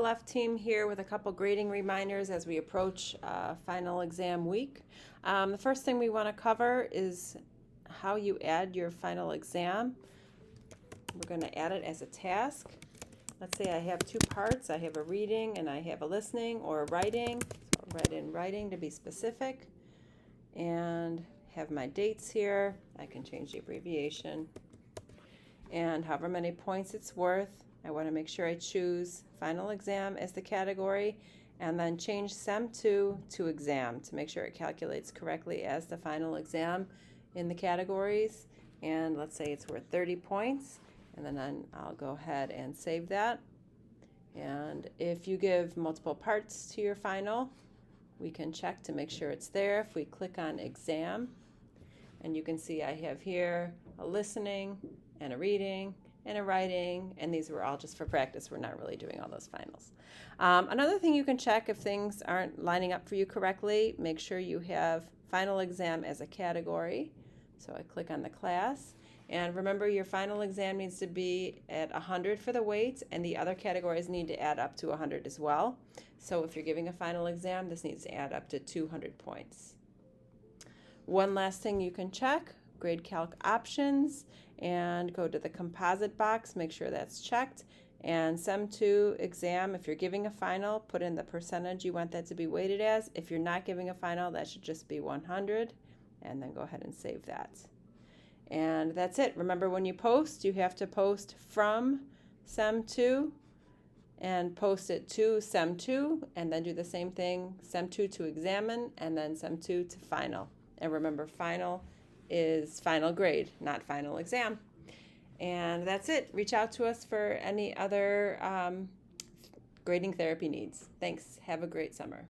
Left team here with a couple grading reminders as we approach final exam week. The first thing we want to cover is how you add your final exam. We're going to add it as a task. Let's say I have two parts. I have a reading and I have a listening or a writing. So I'll write in writing to be specific and have my dates here. I can change the abbreviation and however many points it's worth. I want to make sure I choose final exam as the category and then change SEM2 to exam to make sure it calculates correctly as the final exam in the categories. And let's say it's worth 30 points, and then I'll go ahead and save that. And if you give multiple parts to your final, we can check to make sure it's there. If we click on exam, and you can see I have here a listening and a reading and a writing, and these were all just for practice. We're not really doing all those finals. Another thing you can check if things aren't lining up for you correctly, make sure you have final exam as a category. So I click on the class, and remember your final exam needs to be at 100 for the weights, and the other categories need to add up to 100 as well. So if you're giving a final exam, this needs to add up to 200 points. One last thing you can check, grade calc options, and go to the composite box, make sure that's checked, and SEM2 exam, if you're giving a final, put in the percentage you want that to be weighted as. If you're not giving a final, that should just be 100, and then go ahead and save that. And that's it. Remember, when you post, you have to post from SEM2 and post it to SEM2, and then do the same thing, SEM2 to examine, and then SEM2 to final. And remember, final is final grade, not final exam. And that's it. Reach out to us for any other grading therapy needs. Thanks. Have a great summer.